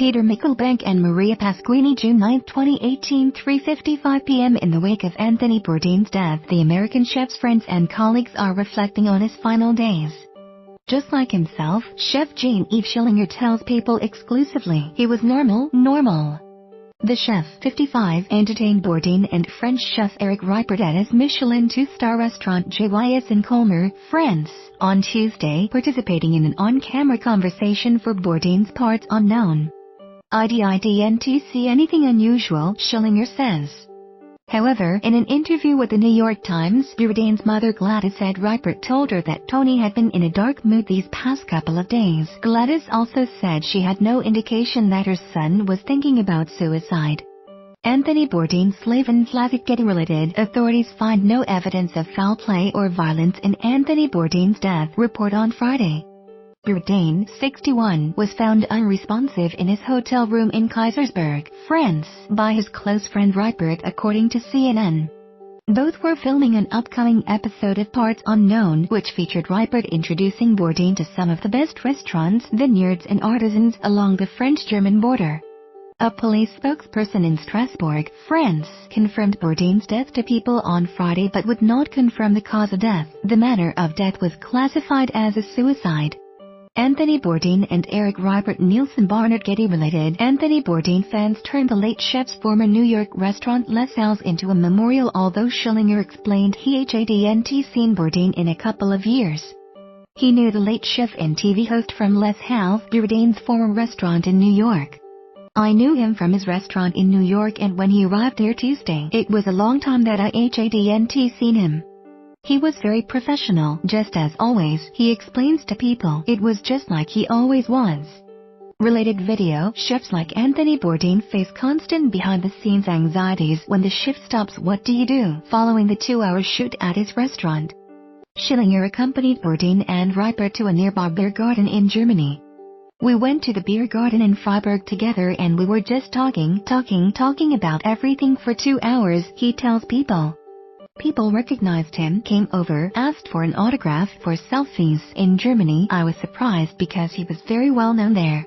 Peter Mickelbank and Maria Pasquini, June 9, 2018, 3:55 p.m. In the wake of Anthony Bourdain's death, the American chef's friends and colleagues are reflecting on his final days. Just like himself, Chef Jean-Yves Schillinger tells People exclusively he was normal. The chef, 55, entertained Bourdain and French chef Eric Ripert at his Michelin 2-star restaurant JYS in Colmar, France, on Tuesday, participating in an on-camera conversation for Bourdain's Parts Unknown. I didn't see anything unusual, Schillinger says. However, in an interview with the New York Times, Bourdain's mother Gladys said Ripert told her that Tony had been in a dark mood these past couple of days. Gladys also said she had no indication that her son was thinking about suicide. Anthony Bourdain's slave and Getty-related authorities find no evidence of foul play or violence in Anthony Bourdain's death report on Friday. Bourdain, 61, was found unresponsive in his hotel room in Kaisersberg, France, by his close friend Ripert, according to CNN. Both were filming an upcoming episode of Parts Unknown, which featured Ripert introducing Bourdain to some of the best restaurants, vineyards and artisans along the French-German border. A police spokesperson in Strasbourg, France, confirmed Bourdain's death to People on Friday but would not confirm the cause of death. The manner of death was classified as a suicide. Anthony Bourdain and Eric Ripert. Nielsen Barnard. Getty-related. Anthony Bourdain fans turned the late chef's former New York restaurant Les Halles into a memorial, although Schillinger explained he hadn't seen Bourdain in a couple of years. He knew the late chef and TV host from Les Halles, Bourdain's former restaurant in New York. I knew him from his restaurant in New York, and when he arrived here Tuesday, it was a long time that I hadn't seen him. He was very professional, just as always, he explains to People. It was just like he always was. Related video. Chefs like Anthony Bourdain face constant behind-the-scenes anxieties when the shift stops. What do you do? Following the 2-hour shoot at his restaurant, Schillinger accompanied Bourdain and Ripert to a nearby beer garden in Germany. We went to the beer garden in Freiburg together and we were just talking about everything for 2 hours, he tells People. People recognized him, came over, asked for an autograph, for selfies. In Germany, I was surprised because he was very well known there.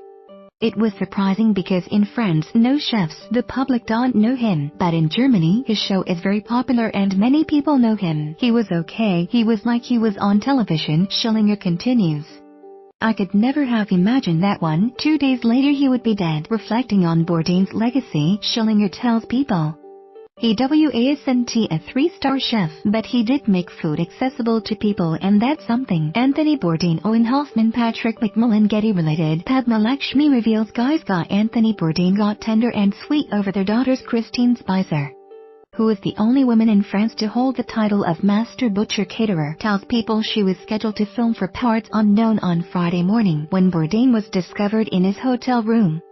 It was surprising because in France, no chefs, the public don't know him, but in Germany, his show is very popular and many people know him. He was okay, he was like he was on television, Schillinger continues. I could never have imagined that 2 days later he would be dead. Reflecting on Bourdain's legacy, Schillinger tells People. He wasn't a 3-star chef, but he did make food accessible to people, and that's something. Anthony Bourdain. Owen Hoffman. Patrick McMillan. Getty-related. Padma Lakshmi reveals guy Anthony Bourdain got tender and sweet over their daughters. Christine Spicer, who is the only woman in France to hold the title of Master Butcher Caterer, tells People she was scheduled to film for Parts Unknown on Friday morning when Bourdain was discovered in his hotel room.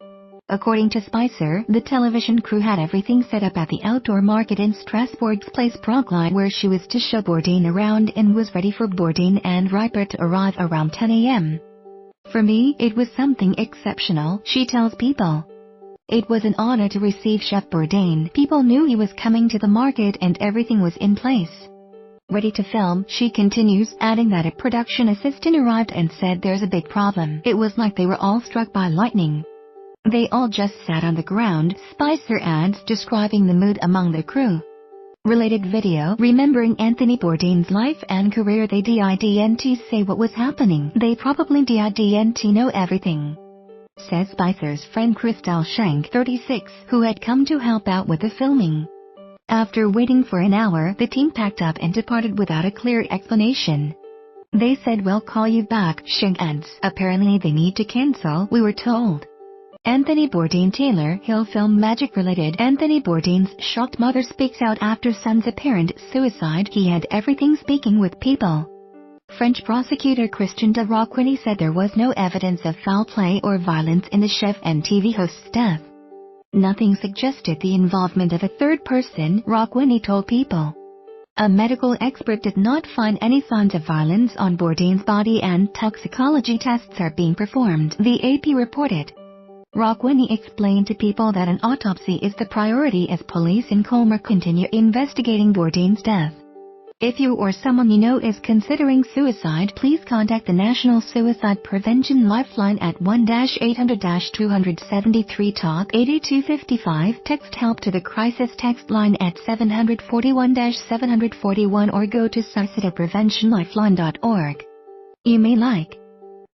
According to Spicer, the television crew had everything set up at the outdoor market in Strasbourg's Place Broglie, where she was to show Bourdain around and was ready for Bourdain and Ripert to arrive around 10 a.m. For me, it was something exceptional, she tells People. It was an honor to receive Chef Bourdain. People knew he was coming to the market and everything was in place, ready to film, she continues, adding that a production assistant arrived and said there's a big problem. It was like they were all struck by lightning. They all just sat on the ground, Spicer adds, describing the mood among the crew. Related video. Remembering Anthony Bourdain's life and career. They didn't say what was happening. They probably didn't know everything, says Spicer's friend Christelle Schenk, 36, who had come to help out with the filming. After waiting for an hour, the team packed up and departed without a clear explanation. They said we'll call you back, Schenk adds. Apparently they need to cancel, we were told. Anthony Bourdain. Taylor Hill. Film. Magic-related. Anthony Bourdain's shocked mother speaks out after son's apparent suicide. He had everything. Speaking with People, French prosecutor Christian de Rocquigny said there was no evidence of foul play or violence in the chef and TV host's death. Nothing suggested the involvement of a third person, Rocquigny told People. A medical expert did not find any signs of violence on Bourdain's body and toxicology tests are being performed, the AP reported. Rocquigny explained to People that an autopsy is the priority as police in Colmar continue investigating Bourdain's death. If you or someone you know is considering suicide, please contact the National Suicide Prevention Lifeline at 1-800-273-TALK 8255. Text HELP to the crisis text line at 741-741 or go to suicidepreventionlifeline.org. You may like